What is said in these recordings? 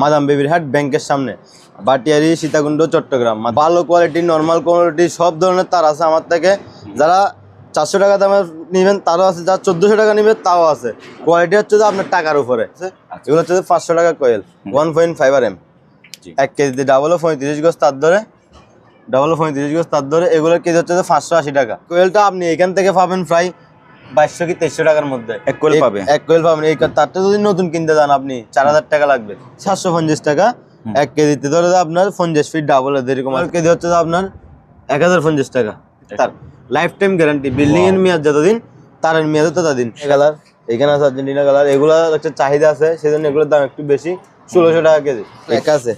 Madame বেবির হাট ব্যাংকের সামনে, বাটিয়ারি, সীতাকুণ্ড, চট্টগ্রাম। ভালো কোয়ালিটি, নর্মাল কোয়ালিটি সব ধরনের তার আছে আমার থেকে। যারা 400 টাকা দামে নেবেন তারও আছে, যারা 1400 টাকা নেবেন তাও আছে। কোয়ালিটি হচ্ছে যে আপনার টাকার উপরে। এগুলো হচ্ছে 500 টাকা কোয়েল 1.5 RM, 1 কেজিতে ডাবল 35 গজ তার ধরে, এগুলোর কেজি হচ্ছে 580 টাকা। কোয়েলটা আপনি এখান থেকে পাবেন প্রায় 2200 কি 2300 টাকার মধ্যে এক কোয়েল পাবেন। এই তারটা যদি নতুন কিনতে যান আপনি 4000 টাকা লাগবে। 750 টাকা 1 কেজিতে, ধরে আপনার 50 ফিট ডাবল এরকম কেজি হচ্ছে আপনার 1050 টাকা। তার লাইফ টাইম গ্যারান্টি, বিল্ডিং এর মেয়াদ যতদিন, তারের মেয়াদ ততদিন। কালার এখানে আছে আর্জেন্টিনা কালার, এগুলো একটা চাহিদা আছে সেজন্য এগুলোর দাম একটু বেশি, 1600 টাকা কেজি। এক আছে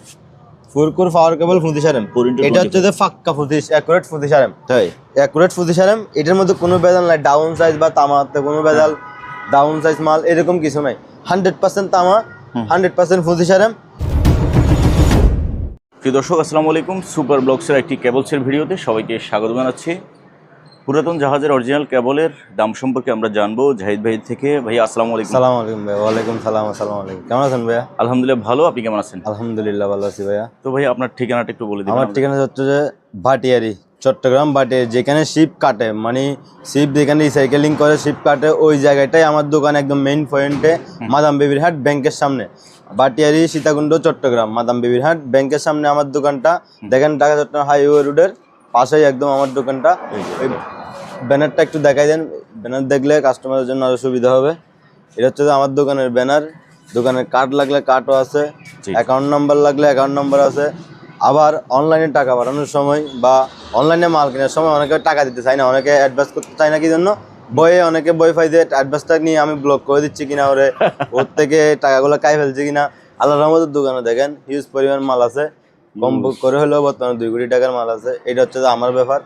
ফুরকুর পাওয়ার কেবল 25 RM, এটা হচ্ছে যে পাক্কা 25 অ্যাকুরেট 25 RM, তাই অ্যাকুরেট 25 RM। এটার মধ্যে কোনো ভেজাল নাই, ডাউন সাইজ বা তামাতে কোনো ভেজাল, ডাউন সাইজ মাল এরকম কিছু নাই। 100% তামা, 100% 25 RM। প্রিয় দর্শক, আসসালামু আলাইকুম। সুপার ব্লগসের একটি কেবলসের ভিডিওতে সবাইকে স্বাগত জানাচ্ছি। পুরাতন জাহাজের অরিজিনাল কেবলের দাম সম্পর্কে আমরা জানবো জাহিদ ভাই থেকে। ভাই আসসালামু আলাইকুম। আসসালামু আলাইকুম ভাই। ওয়ালাইকুম সালাম। আসসালামু আলাইকুম। কেমন আছেন ভাইয়া? আলহামদুলিল্লাহ ভালো, আপনি কেমন আছেন? আলহামদুলিল্লাহ ভালো আছি ভাইয়া। তো ভাই আপনার ঠিকানাটা একটু বলে দিন। আমার ঠিকানা হচ্ছে যে ভাটিয়ারি, চট্টগ্রাম ভাটিয়ারি। যেখানে শিপ কাটে, মানে শিপ যেখানে রিসাইকেলিং করে শিপ কাটে, ওই জায়গাটাই আমার দোকান, একদম মেইন পয়েন্টে, মাদাম বেবির হাট ব্যাংকের সামনে, ভাটিয়ারি, সীতাকুণ্ড, চট্টগ্রাম। মাদাম বেবির হাট ব্যাংকের সামনে আমার দোকানটা। দেখেন ঢাকা চট্টগ্রাম হাইওয়ে রোডের পাশেই একদম আমার দোকানটা। ওই ব্যানারটা একটু দেখাই দেন, ব্যানার দেখলে কাস্টমারের জন্য আরো সুবিধা হবে। এটা হচ্ছে যে আমার দোকানের ব্যানার। দোকানের কার্ড লাগলে কার্ডও আছে, অ্যাকাউন্ট নাম্বার লাগলে অ্যাকাউন্ট নাম্বার আছে। আবার অনলাইনে টাকা পাঠানোর সময় বা অনলাইনে মাল কেনার সময় অনেকে টাকা দিতে চায় না, অনেকে অ্যাডভান্স করতে চায় না, কি জন্য বইয়ে অনেকে বই পাই যে অ্যাডভান্সটা নিয়ে আমি ব্লক করে দিচ্ছি কিনা, ওর থেকে টাকাগুলো খাই ফেলছি কিনা। আল্লাহর রহমতের দোকানে দেখেন হিউজ পরিমাণ মাল আছে, কম করে হলেও বর্তমানে 2 কোটি টাকার মাল আছে। এটা হচ্ছে যে আমার ব্যাপার।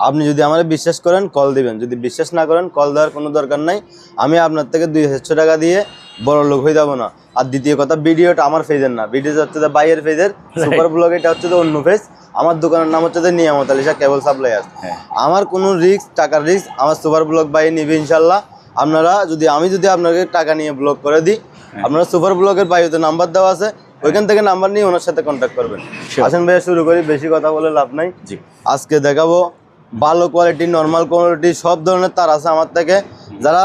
আপনি যদি আমার বিশ্বাস করেন কল দিবেন, যদি বিশ্বাস না করেন কল দেওয়ার কোনো দরকার নাই। আমি আপনার থেকে 200 টাকা দিয়ে বড় লোক হয়ে যাবো না। আর দ্বিতীয় কথা, ভিডিওটা আমার পেজের না, ভিডিওটা হচ্ছে যে বাইরের পেজের সুপার ব্লগ, এটা হচ্ছে যে অন্য পেজ। আমার দোকানের নাম হচ্ছে যে নিয়ামত আলী শাহ কেবল সাপ্লাইয়ার। আমার কোনো রিস্ক, টাকার রিস্ক আমার সুপার ব্লগ বাই নিবে ইনশাল্লাহ। আপনারা আমি যদি আপনাকে টাকা নিয়ে ব্লক করে দিই, আপনারা সুপার ব্লগের বায়োতে নাম্বার দেওয়া আছে, ওইখান থেকে নাম্বার নিয়ে ওনার সাথে কন্ট্যাক্ট করবেন। আসেন ভাইয়া শুরু করি, বেশি কথা বলে লাভ নাই। আজকে দেখাবো ভালো কোয়ালিটি, নর্মাল কোয়ালিটি সব ধরনের তার আছে আমার থেকে। যারা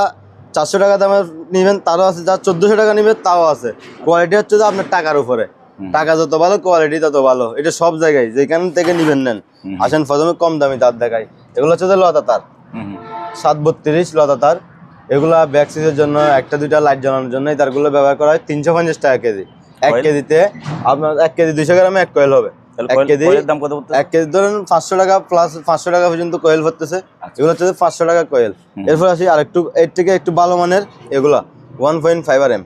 400 টাকা দামে নেবেন তারও আছে, যারা 1400 টাকা নেবেন তাও আছে। কোয়ালিটি হচ্ছে যে আপনার টাকার উপরে, টাকা যত ভালো কোয়ালিটি তত ভালো। এটা সব জায়গায় যেখান থেকে নিবেন নেন। আসেন প্রথমে কম দামি তার দেখাই। এগুলো হচ্ছে যে লতা তার, 732 লতা তার। এগুলা ব্যাক সিজের জন্য, একটা দুইটা লাইট জ্বালানোর জন্য এই তারগুলো ব্যবহার করা হয়। 350 টাকা কেজি। 1 কেজিতে আপনার 1 কেজি 200 গ্রামে 1 কয়েল হবে। 1 কেজি দাম কত? 1 কেজি ধরেন 500 টাকা প্লাস, 500 টাকা পর্যন্ত কয়েল পড়তেছে। এগুলো হচ্ছে 500 টাকা কয়েল। এরপর আসি আরেকটু এর থেকে একটু ভালো মানের, এগুলা 1.5 RM,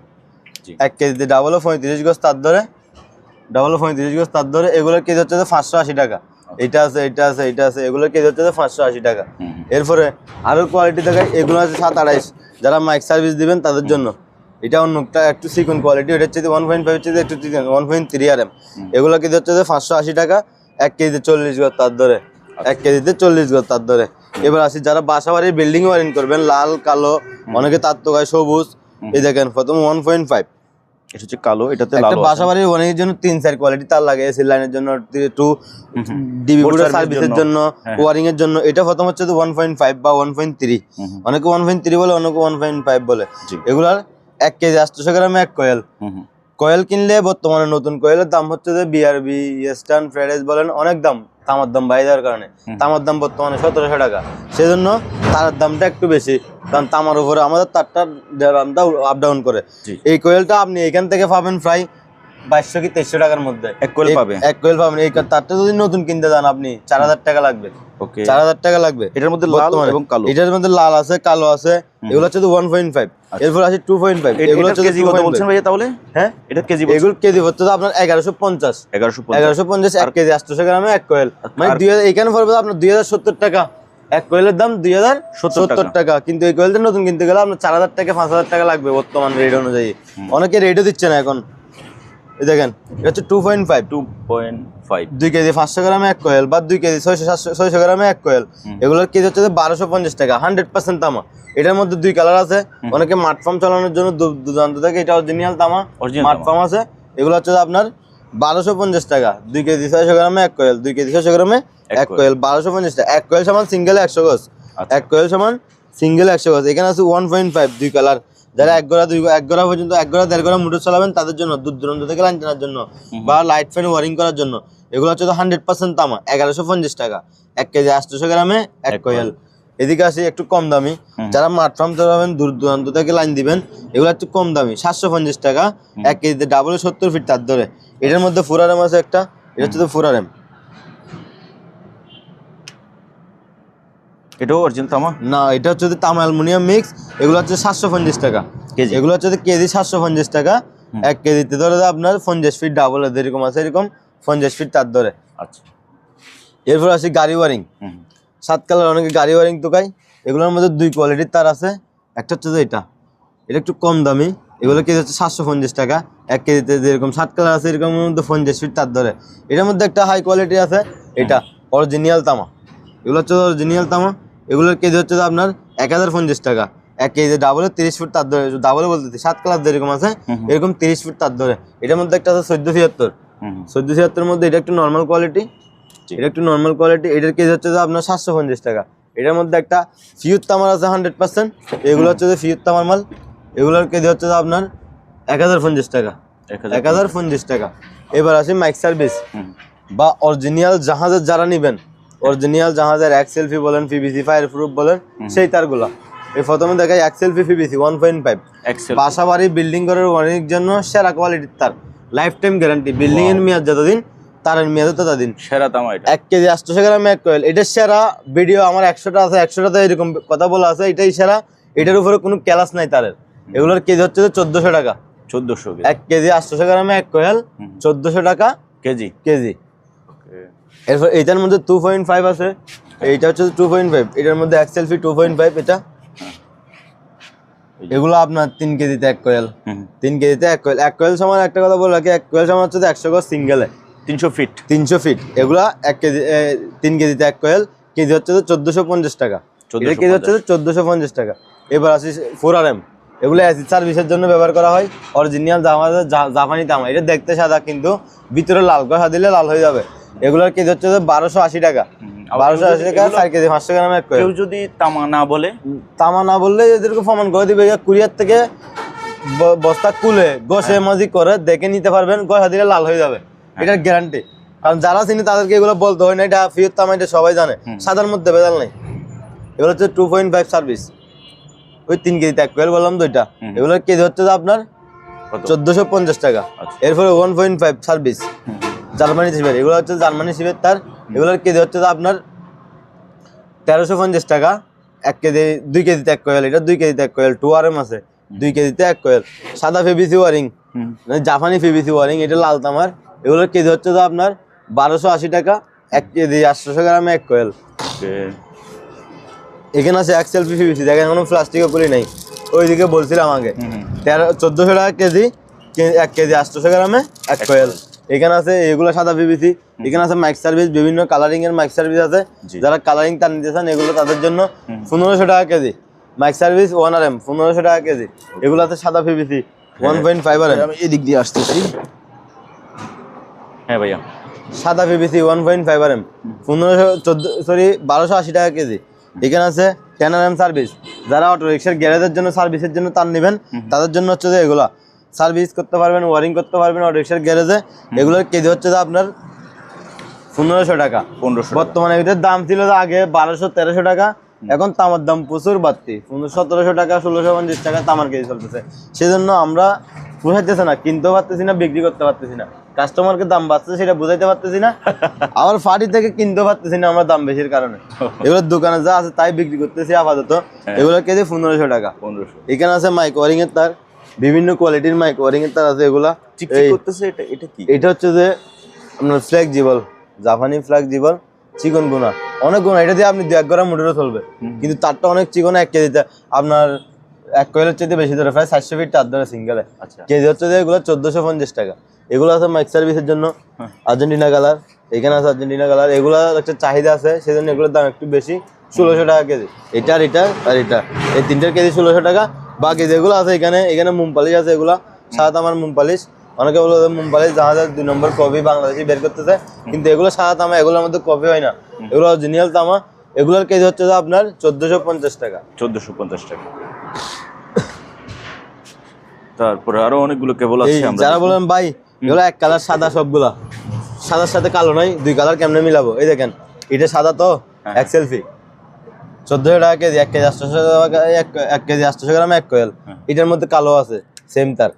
1 কেজিতে ডাবল 35 গজ তার ধরে, এগুলোর কেজি হচ্ছে 580 টাকা। এটা আছে, এটা আছে, এটা আছে, এগুলোর কেজি হচ্ছে 580 টাকা। এরপরে আরো কোয়ালিটি দেখায়, এগুলো আছে 728, যারা মাইক সার্ভিস দিবেন তাদের জন্য। এটা অন্যটা একটু সিকন কোয়ালিটি, ওটা হচ্ছে 1.5 হচ্ছে একটু 1.3 RM। এগুলো কেজি হচ্ছে 580 টাকা, 1 কেজিতে 40 গজ তার ধরে, 1 কেজিতে 40 গজ তার ধরে। এবার আসি যারা বাসা বাড়ির বিল্ডিং ওয়ারিং করবেন, লাল কালো, অনেকে তার তো গায়ে সবুজ। এই দেখেন প্রথম 1.5, এটা হচ্ছে কালো, এটাতে লাল। একটা বাসা বাড়ির ওয়ারিংয়ের জন্য 3-4 কোয়ালিটি তার লাগে, এসি লাইনের জন্য, একটু ডিবি বোর্ডের সার্ভিসের জন্য, ওয়ারিং এর জন্য। এটা প্রথম হচ্ছে 1.5 বা 1.3, অনেকে 1.3 বলে, অনেকে 1.5 বলে। এগুলার 1 কেজি 800 গ্রামে 1 কয়েল। কয়েল কিনলে বর্তমানে নতুন কয়েলের দাম হচ্ছে যে বিআরবি, ইস্টার্ন, ফ্রেডেজ বলেন, অনেক দাম। তামার দাম বাইরে যাওয়ার কারণে তামার দাম বর্তমানে 1700 টাকা। সেজন্য তার দামটা একটু বেশি, কারণ তামার উপরে আমাদের তারটার দামটা আপ ডাউন করে। এই কয়েলটা আপনি এখান থেকে পাবেন প্রায় 2200 কি 2300 টাকার মধ্যে 1 কয়েল পাবেন। এই তারটা যদি নতুন কিনতে যান আপনি 4000 টাকা লাগবে। 4000 টাকা লাগবে। এটার মধ্যে লাল এবং কালো, এটার মধ্যে লাল আছে, কালো আছে। এগুলো হচ্ছে 1.5। এরপর আছে 2.5। এগুলো হচ্ছে কেজি কত বলছেন ভাইয়া তাহলে? হ্যাঁ, এটা কেজি, এগুলো কেজি হচ্ছে আপনার 1150। 1150 1 কেজি 800 গ্রামে 1 কয়েল, মানে 2000। এখানে পড়বে আপনার 2070 টাকা। 1 কয়েলের দাম 2070 টাকা। কিন্তু এই কয়েলটা নতুন কিনতে গেলে আপনার 4000 টাকা 5000 টাকা লাগবে বর্তমান রেট অনুযায়ী। অনেকে রেটও দিচ্ছে না এখন। এই দেখেন এটা হচ্ছে 2.5, 2 কেজি 500 গ্রামে 1 কয়েল, বা 2 কেজি 600 গ্রামে 1 কয়েল। এগুলোর কেজি হচ্ছে 1250 টাকা। 100% তামা। এটার মধ্যে 2 কালার আছে। অনেকে মাঠ ফার্ম চালানোর জন্য দুর্দান্ত থাকে, এটা অরিজিনাল তামা, মাঠ ফার্ম আছে। এগুলো হচ্ছে আপনার 1250 টাকা। 2 কেজি 600 গ্রামে 1 কোয়েল, 2 কেজি 600 গ্রামে 1 কোয়েল 1250 টাকা। 1 কোয়েল সমান সিঙ্গেলে 100 গজ, 1 কোয়েল সমান সিঙ্গেলে 100 গজ। এখানে আছে 1.5 2 কালার, যারা 1 গড়া পর্যন্ত 1 গড়া 1.5 গড়া মোটর চালাবেন তাদের জন্য, দূর দূরান্ত থেকে লাইন টানার জন্য বা লাইট ফ্যান ওয়ারিং করার জন্য। এগুলো হচ্ছে 100% তামা, 1150 টাকা। 1 কেজি 800 গ্রামে 1 কোয়েল। এদিকে আসি একটু কম দামি, যারা মাঠ ফার্ম চালাবেন দূর দূরান্ত থেকে লাইন দিবেন, এগুলো একটু কম দামি, 750 টাকা। 1 কেজিতে ডাবল 70 ফিট তার ধরে। এটার মধ্যে ফোরারেম আছে একটা, এটা হচ্ছে তো ফোরারেম। এটাও অরিজিনাল তামা না, এটা হচ্ছে তামা অ্যালুমিনিয়াম মিক্স। এগুলো হচ্ছে 750 টাকা কেজি। এগুলো হচ্ছে কেজি 750 টাকা। 1 কেজিতে ধরে আপনার 50 ফিট ডাবল যেরকম আছে এরকম 50 ফিট তার ধরে। আচ্ছা, এরপর আসি গাড়ি ওয়ারিং। 7 কালার অনেকে গাড়ি ওয়ারিং তোকায়। এগুলোর মধ্যে 2 কোয়ালিটির তার আছে। একটা হচ্ছে যে এটা একটু কম দামি, এগুলো কেজি হচ্ছে 750 টাকা। 1 কেজিতে যেরকম 7 কালার আছে এরকম মধ্যে 50 ফিট তার ধরে। এটার মধ্যে একটা হাই কোয়ালিটি আছে, এটা অরিজিনাল তামা। এগুলো হচ্ছে অরিজিনাল তামা। এগুলোর কেজি হচ্ছে আপনার 1050 টাকা। 1 কেজি ডাবলে 30 ফুট তার ধরে, ডাবলে বলতে 7 কালার যেরকম আছে এরকম 30 ফুট তার ধরে। এটার মধ্যে একটা আছে 1476। 1476 মধ্যে এটা একটু নর্মাল কোয়ালিটি, এটা একটু নর্মাল কোয়ালিটি। এটার কেজি হচ্ছে যে আপনার 750 টাকা। এটার মধ্যে একটা ফিউর তামার আছে 100%, এগুলো হচ্ছে যে ফিউর তামার মাল। এগুলোর কেজি হচ্ছে যে আপনার 1050 টাকা, 1050 টাকা। এবার আসি মাইক সার্ভিস বা অরিজিনাল জাহাজের যারা নেবেন, অরিজিনাল জাহাজের এক সেলফি বলেন, পিভিসি ফায়ার প্রুফ বলেন, সেই তারগুলা। এই প্রথমে দেখাই এক সেলফি পিভিসি 1.5, বাসা বাড়ি বিল্ডিং ঘরের ওয়ারিং জন্য সেরা কোয়ালিটির তার, লাইফ টাইম গ্যারান্টি। বিল্ডিং এর মেয়াদ যতদিন, তারের মেয়াদ ততদিন। সেরা তামা এটা। 1 কেজি 800 গ্রামে 1 কোয়েল। এটা সেরা। ভিডিও আমার 100টা আছে, 100টাতে এরকম কথা বলা আছে, এটাই সেরা। এটার উপরে কোনো ক্যালাস নাই তারের। এগুলোর কেজি হচ্ছে 1400 টাকা। 1400 1 কেজি 800 গ্রামে 1 কোয়েল 1400 টাকা কেজি। কেজি। এরপর এইটার মধ্যে 2.5 আছে, এইটা হচ্ছে 2.5। এটার মধ্যে এক সেলফি 2.5 এটা। এগুলো আপনার 3 কেজিতে 1 কোয়েল, 3 কেজিতে 1 কোয়েল। 1 কোয়েল সমান একটা কথা বলে রাখি, 1 কোয়েল সমান হচ্ছে 100 গজ সিঙ্গেলে 300 ফিট। 300 ফিট। এগুলা 1 কেজি 3 কেজিতে 1 কোয়েল, কেজি হচ্ছে 1450 টাকা। এটা কেজি হচ্ছে 1450 টাকা। এবার আসি 4RM। এগুলো অ্যাসিড সার্ভিসের জন্য ব্যবহার করা হয়। অরিজিনাল জাপানি তামা। এটা দেখতে সাদা কিন্তু ভিতরে লাল, ঘষা দিলে লাল হয়ে যাবে। এগুলোর কেজি হচ্ছে 1280 টাকা। 1280 টাকা 4 কেজি 500 গ্রামে 1 কোয়েল। কেউ যদি তামা না বলে, তামা না বললে এদেরকে প্রমাণ করে দিবে, কুরিয়ার থেকে বস্তা খুলে ঘষে মাজি করে দেখে নিতে পারবেন, ঘষা দিলে লাল হয়ে যাবে, এটার গ্যারান্টি। কারণ যারা চিনি তাদেরকে এগুলো বলতে হয় না, এটা ফিউর তামা, এটা সবাই জানে, সাদার মধ্যে ভেজাল নেই। এগুলো হচ্ছে 2.5 সার্ভিস। ওই 3 কেজিতে 1 কোয়েল বললাম দুইটা। এগুলোর কেজি হচ্ছে আপনার 1450 টাকা। এরপরে 1.5 সার্ভিস জার্মানি শিপের। এগুলো হচ্ছে জার্মানি শিপের তার। এগুলোর কেজি হচ্ছে আপনার 1350 টাকা। 1 কেজি 2 কেজিতে 1 কোয়েল। এটা 2 কেজিতে 1 কোয়েল। 2RM আছে, 2 কেজিতে 1 কোয়েল। সাদা পিভিসি ওয়ারিং, জাপানি পিভিসি ওয়ারিং, এটা লাল তামার। এগুলোর কেজি হচ্ছে আপনার 1280 টাকা। 1 কেজি 800 গ্রামে 1 কোয়েল। এখানে আছে এক সেলফি পিভিসি, দেখেন কোনো প্লাস্টিকের পুলি নেই। ওইদিকে বলছিলাম আগে 1400 টাকা কেজি, 1 কেজি 800 গ্রামে 1 কোয়েল। এখানে আছে এগুলো সাদা পিভিসি। এখানে আছে মাইক সার্ভিস, বিভিন্ন কালারিং এর মাইক সার্ভিস আছে। যারা কালারিং তার নিতে চান এগুলো তাদের জন্য 1500 টাকা কেজি। মাইক সার্ভিস 1RM 1500 টাকা কেজি। এগুলো আছে সাদা পিভিসি 1.5 RM। আমি এদিক দিয়ে আসতেছি। হ্যাঁ ভাইয়া, সাদা পিভিসি 1.5 RM 1280 টাকা কেজি। এখানে আছে 10RM সার্ভিস। যারা অটো রিক্সার গ্যারেজের জন্য সার্ভিসের জন্য তার নেবেন তাদের জন্য হচ্ছে যে এগুলা সার্ভিস করতে পারবেন, ওয়ারিং করতে পারবেন অটো রিক্সার গ্যারেজে। এগুলোর কেজি হচ্ছে যে আপনার 1500 টাকা। 1500। বর্তমানে এদের দাম ছিল যে আগে 1200-1300 টাকা, এখন তামার দাম প্রচুর বাড়তি, 1700 টাকা 1650 টাকা তামার কেজি চলতেছে। সেজন্য আমরা পোষাইতেছে না, কিনতেও পারতেছি না, বিক্রি করতে পারতেছি না। কাস্টমারকে দাম বাড়ছে সেটা বুঝাইতে পারতেছি না, আবার ফাটি থেকে কিনতেও পারতেছি না আমরা দাম বেশির কারণে। এগুলোর দোকানে যা আছে তাই বিক্রি করতেছি আপাতত। এগুলোর কেজি 1500 টাকা। 1500। এখানে আছে মাইক ওয়ারিং এর তার, বিভিন্ন কোয়ালিটির মাইক ওয়ারিং এর তার আছে। এগুলা করতেছে। এটা কি? এটা হচ্ছে যে আপনার ফ্লেক্সিবল, জাপানি ফ্লেক্সিবল, চিকন গুণা, অনেক গুণা। এটা দিয়ে আপনি 1 গড়া মোটরও চলবে, কিন্তু তারটা অনেক চিকন। 1 কেজিতে আপনার 1 কোয়েলের চাইতে বেশি ধরে, প্রায় 400 ফিট তার ধরে সিঙ্গেলে। কেজি হচ্ছে যে এগুলো 1450 টাকা। এগুলো আছে মাইক সার্ভিসের জন্য। আর্জেন্টিনা কালার, এখানে আছে আর্জেন্টিনা কালার। এগুলো একটা চাহিদা আছে, সেজন্য এগুলোর দাম একটু বেশি। 1600 টাকা কেজি। এটা আর এটা আর এটা, এই তিনটার কেজি 1600 টাকা। বাকি যেগুলো আছে এখানে মুম পালিশ আছে, এগুলা সাদা আমার মুম পালিশ অনেকে বলে যে মুম্বাই জাহাজের 2 নম্বর কপি বাংলাদেশি বের করতেছে, কিন্তু এগুলো সাদা তামা, এগুলোর মধ্যে কপি হয় না, এগুলো অরিজিনাল তামা। এগুলোর কেজি হচ্ছে যে আপনার 1450 টাকা। 1450 টাকা। তারপরে আরো অনেকগুলো কেবল আছে আমরা যারা বলেন ভাই এগুলো এক কালার সাদা, সবগুলা সাদার সাথে কালো নাই, 2 কালার কেমনে মিলাবো, এই দেখেন এটা সাদা তো এক সেলফি 1400 টাকা কেজি, 1 কেজি 800 টাকা, 1 কেজি 800 গ্রাম 1 কয়েল। এটার মধ্যে কালো আছে সেম তার।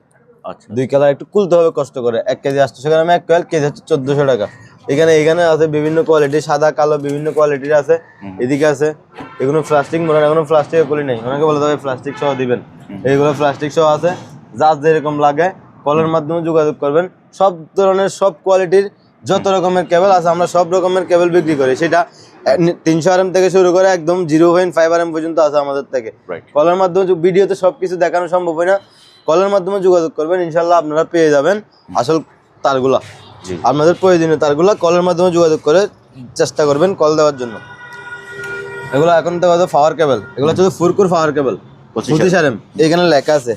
আচ্ছা 2 কালার একটু খুলতে হবে কষ্ট করে। 1 কেজি 800 গ্রাম 1 কয়েল, কেজি হচ্ছে 1400 টাকা। এখানে আছে বিভিন্ন কোয়ালিটি, সাদা কালো বিভিন্ন কোয়ালিটির আছে। এদিকে আছে এগুলো প্লাস্টিক, মনে হয় এখনো প্লাস্টিক কলি নেই, অনেকে বলে তবে প্লাস্টিক সহ দিবেন, এইগুলো প্লাস্টিক সহ আছে। যার যেরকম লাগে কলের মাধ্যমে যোগাযোগ করবেন। সব ধরনের সব কোয়ালিটির যত রকমের কেবল আছে আমরা সব রকমের কেবল বিক্রি করি, সেটা 300 RM থেকে শুরু করে একদম 0.5 RM পর্যন্ত আছে আমাদের থেকে। কলের মাধ্যমে ভিডিওতে সবকিছু দেখানো সম্ভব হয় না, কলের মাধ্যমে যোগাযোগ করবেন, ইনশাল্লাহ আপনারা পেয়ে যাবেন আসল তারগুলা। আপনাদের প্রয়োজনীয় তারগুলা কলের মাধ্যমে যোগাযোগ করে চেষ্টা করবেন কল দেওয়ার জন্য। এগুলো এখন তো পাওয়ার কেবল, এগুলো হচ্ছে ফুরকুর পাওয়ার কেবল 25 RM, এখানে লেখা আছে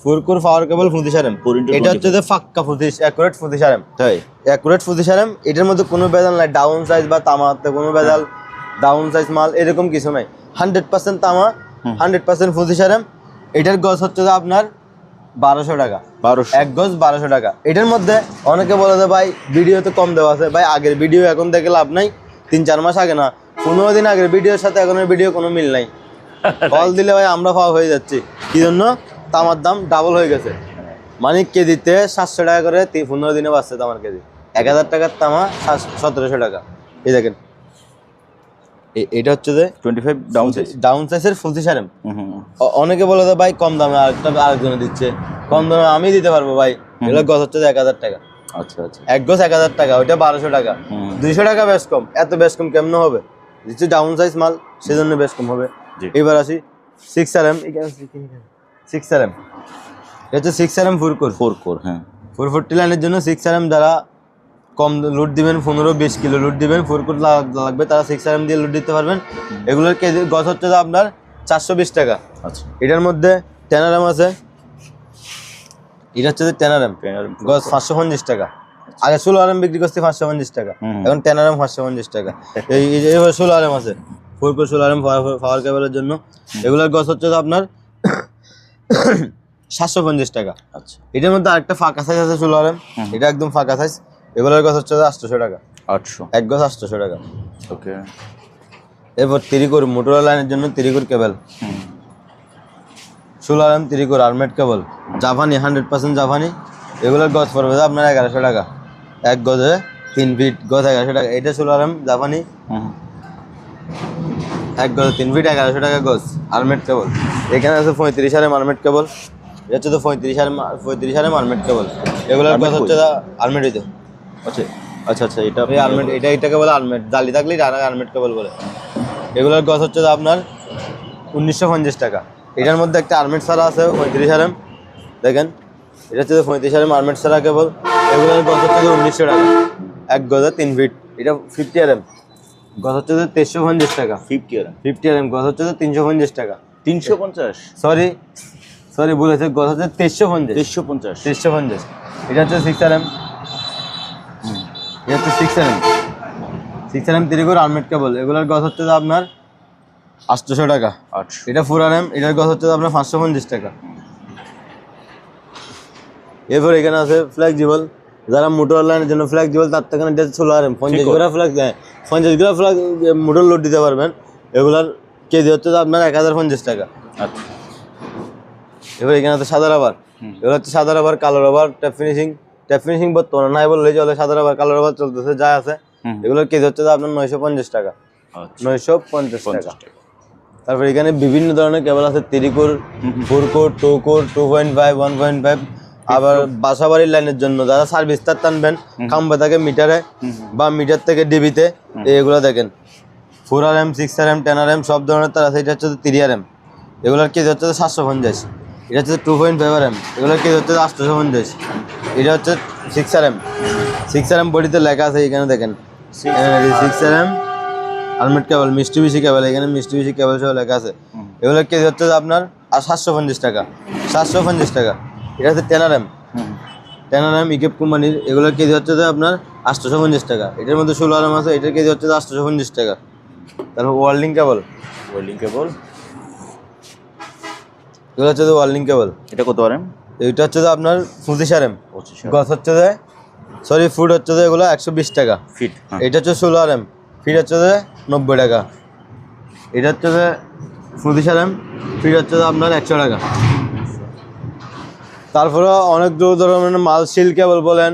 ফুরকুর পাওয়ার কেবল 25 RM। এটা হচ্ছে যে পাক্কা 25 অ্যাকুরেট 25 RM, তাই অ্যাকুরেট 25 RM। এটার মধ্যে কোনো ভেজাল নাই, ডাউন সাইজ বা তামাতে কোনো ভেজাল, ডাউন সাইজ মাল এরকম কিছু নাই, 100% তামা, 100% 25 RM। এটার গজ হচ্ছে যে আপনার 1200 টাকা, 1 গজ 1200 টাকা। এটার মধ্যে অনেকে বলে যে ভাই ভিডিওতে কম দেওয়া আছে, ভাই আগের ভিডিও এখন দেখে লাভ নাই, 3-4 মাস আগে না 15 দিন আগের ভিডিওর সাথে এখনের ভিডিও কোনো মিল নাই। কল দিলে ভাই আমরা পাওয়া হয়ে যাচ্ছি, কি জন্য তামার দাম ডাবল হয়ে গেছে, মানে কেজিতে 700 টাকা করে 15 দিনে বাড়ছে তামার কেজি। 1000 টাকার তামা 1700 টাকা। এই দেখেন এটা হচ্ছে যে 25 ডাউন সাইজের 25 RM। অনেকে বলে যে ভাই কম দামে আরেকজনে দিচ্ছে, কম দামে আমি দিতে পারবো ভাই, এগুলো গজ হচ্ছে যে 1000 টাকা। আচ্ছা আচ্ছা, 1 গজ 1000 টাকা, ওইটা 1200 টাকা, 200 টাকা বেশ কম। এত বেশ কম কেমন হবে, দিচ্ছে ডাউন সাইজ মাল, সেজন্য বেশ কম হবে। এবার আসি 6 RM, 6 RM এটা হচ্ছে 6 RM ফুরকুর, হ্যাঁ 440 লাইনের জন্য 6 RM। যারা কম লুট দিবেন, 15-20 কিলো লুট দিবেন, ফুরকুর লাগবে, তারা 6 RM দিয়ে লুট দিতে পারবেন। এগুলোর কেজি গজ হচ্ছে যে আপনার 420 টাকা। আচ্ছা, এটার মধ্যে 10 RM আছে, এটা হচ্ছে যে 10 RM গজ 550 টাকা। আগে 16 RM বিক্রি করছি 550 টাকা, এখন 10 RM 550 টাকা। এই 16 RM আছে ফুরকুর, 16 RM পাওয়ার কেবলের জন্য। এগুলোর গজ হচ্ছে যে আপনার 750 টাকা। আচ্ছা, এটার মধ্যে আরেকটা ফাঁকা সাইজ আছে 16 RM, এটা একদম ফাঁকা সাইজ, এগুলোর গজ হচ্ছে 800 টাকা। 800, 1 গজ 800 টাকা। ওকে, এরপর তিরিকুর মোটর লাইনের জন্য তিরিকুর কেবল 16 RM তিরিকুর আর্মেড কেবল, জাপানি 100% জাপানি। এগুলোর গজ পড়বে আপনার 1100 টাকা, 1 গজে 3 ফিট, গজ 1100 টাকা। এটা 16 RM জাপানি, 1 গজে 3 ফিট, 1100 টাকা গজ আর্মেড কেবল। এখানে আছে 35 RM আর্মেড কেবল, এটা হচ্ছে তো 35 RM আর্মেড কেবল। এগুলোর গজ হচ্ছে আর্মেড হইতে। আচ্ছা আচ্ছা আচ্ছা, এটা আর্মেড, এটাকে বলে আর্মেড, জালি থাকলেই আর্মেড কেবল বলে। এগুলোর গজ হচ্ছে আপনার 1950 টাকা। এটার মধ্যে একটা আর্মেড ছাড়া আছে 35 RM, দেখেন এটা হচ্ছে 35 RM আর্মেড ছাড়া কেবল। এগুলোর গজ হচ্ছে 1900 টাকা, 1 গজে 3 ফিট। এটা 50 RM গজ হচ্ছে 350 টাকা। 50 RM গজ হচ্ছে 350 টাকা। 350, সরি ভুল হয়েছে, গজ হচ্ছে 350। এটা হচ্ছে 6 RM, এটা হচ্ছে 6 RM তিরিকুর আর্মেড কেবল। এগুলোর গজ হচ্ছে আপনার 800 টাকা। এটা 4 RM, এটার গজ হচ্ছে আপনার 550 টাকা। এরপর এখানে আছে ফ্লেক্সিবল, যারা মোটর লাইনের জন্য ফ্লেক্সিবল, তার থেকে এটা 16 RM 50 গ্রাম ফ্লেক্স, 50 গ্রাম ফ্লেক্স মোটর লোড দিতে পারবেন। এগুলার কেজি হচ্ছে আপনার 1050 টাকা। আচ্ছা, এবার এখানে আছে সাদা রাবার, এগুলো হচ্ছে সাদা রাবার, কালো রাবার, ট্যাপ ফিনিশিং বর্তমানে নাই বললেই চলে, সাদা রাবার কালো রাবার চলতেছে, যা আছে। এগুলোর কেজি হচ্ছে আপনার 950 টাকা, 950 টাকা। তারপর এখানে বিভিন্ন ধরনের কেবল আছে, তিরিকুর, ফুরকুর, 2 কোর, 2.5, 1.5। আবার বাসাবাড়ির লাইনের জন্য যারা সার্ভিস তার টানবেন, খাম্বা থেকে মিটারে বা মিটার থেকে ডিবিতে, এগুলো দেখেন 4 RM, 6 RM, 10 RM সব ধরনের তার আছে। এটা হচ্ছে 3 RM, এগুলোর কেজি হচ্ছে 750। এটা হচ্ছে 2.5 RM, এগুলোর কেজি হচ্ছে 850। এটা হচ্ছে 6 RM বডিতে লেখা আছে, এখানে দেখেন 6 RM আর্মেড কেবল, মিষ্টি কেবল, এখানে মিষ্টি কেবল সহ লেখা আছে। এগুলোর কেজি হচ্ছে আপনার 750 টাকা, 750 টাকা। এটা হচ্ছে 10 RM, 10 ইকেপ কোম্পানির, এগুলোর কেজি হচ্ছে যে আপনার 850 টাকা। এটার মধ্যে 16 আছে, এটার কেজি হচ্ছে যে 850 টাকা। তারপর ওয়ার্ল্ডিং কেবল, ওয়েল্ডিং কেবল, এগুলো হচ্ছে যে ওয়ার্ল্ডিং কেবল। এটা কত আরএম? এইটা হচ্ছে যে আপনার 25 RM, 25 গজ হচ্ছে যে ফুট হচ্ছে যে এগুলো 120 টাকা। ফিট। এটা হচ্ছে 16 RM, ফিট হচ্ছে যে 90 টাকা। এটা হচ্ছে যে 25 RM, ফিট হচ্ছে যে আপনার 100 টাকা। তারপরে অনেক দূর ধরনের মাল, শিল কেবল বলেন,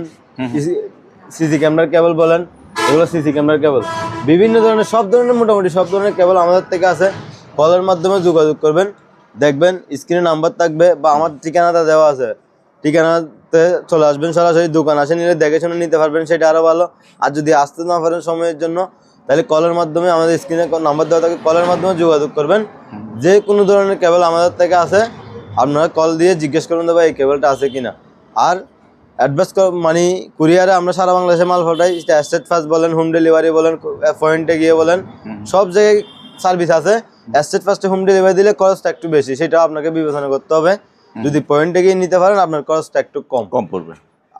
সিসি ক্যামেরার কেবল বলেন, এগুলো সিসি ক্যামেরার কেবল, বিভিন্ন ধরনের সব ধরনের মোটামুটি সব ধরনের কেবল আমাদের থেকে আছে। কলের মাধ্যমে যোগাযোগ করবেন, দেখবেন স্ক্রিনে নাম্বার থাকবে বা আমার ঠিকানাটা দেওয়া আছে, ঠিকানাতে চলে আসবেন, সরাসরি দোকান আসে নিলে দেখে শুনে নিতে পারবেন, সেটা আরও ভালো। আর যদি আসতে না পারেন সময়ের জন্য, তাহলে কলের মাধ্যমে আমাদের স্ক্রিনে নাম্বার দেওয়া থাকে, কলের মাধ্যমে যোগাযোগ করবেন। যে কোনো ধরনের কেবল আমাদের থেকে আছে, আপনারা কল দিয়ে জিজ্ঞেস করুন ভাই এই কেবলটা আছে কিনা। আর অ্যাডভান্স মানে কুরিয়ারে আমরা সারা বাংলাদেশে মাল পাঠাই, স্টেট ফাস্ট বলেন, হোম ডেলিভারি বলেন, পয়েন্টে গিয়ে বলেন, সব জায়গায় সার্ভিস আছে। স্টেট ফাস্টে হোম ডেলিভারি দিলে খরচটা একটু বেশি, সেটা আপনাকে বিবেচনা করতে হবে। যদি পয়েন্টে গিয়ে নিতে পারেন, আপনার খরচটা একটু কম পড়বে।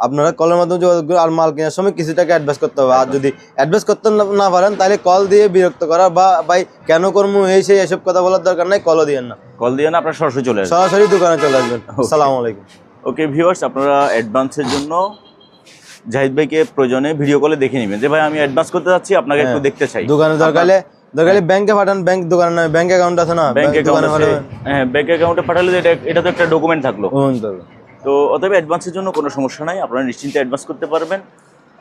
আপনারা কলের মাধ্যমে যোগাযোগ করুন। আর মাল কেনার সময় কিছু টাকা অ্যাডভান্স করতে হবে। আর যদি অ্যাডভান্স করতে না পারেন, তাহলে কল দিয়ে বিরক্ত করা বা ভাই কেন করবো এই সেই এসব কথা বলার দরকার নাই, কলও দিয়েন না, কল দিয়ে না, আপনারা সরাসরি চলে আসবেন, সরাসরি দোকানে চলে আসবেন। আসসালামু আলাইকুম। ওকে ভিউয়ার্স, আপনারা অ্যাডভান্সের জন্য জাহিদ ভাইকে প্রয়োজনে ভিডিও কলে দেখে নেবেন যে ভাই আমি অ্যাডভান্স করতে যাচ্ছি, আপনাকে একটু দেখতে চাই। দোকানে দরকার ব্যাংকে পাঠান, ব্যাংক দোকানে নয়, ব্যাংক অ্যাকাউন্ট আছে না, ব্যাংক দোকানে অ্যাকাউন্ট, হ্যাঁ ব্যাংক অ্যাকাউন্টে পাঠালে তো এটা তো একটা ডকুমেন্ট থাকলো। তো অতএব অ্যাডভান্সের জন্য কোনো সমস্যা নাই, আপনারা নিশ্চিন্তে অ্যাডভান্স করতে পারবেন।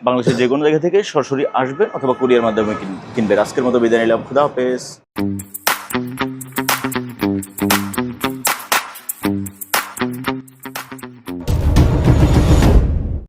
বাংলাদেশের যে কোনো জায়গা থেকে সরাসরি আসবেন অথবা কুরিয়ার মাধ্যমে কিনবেন। আজকের মতো বিদায় নিলাম, খুদা হাফেজ।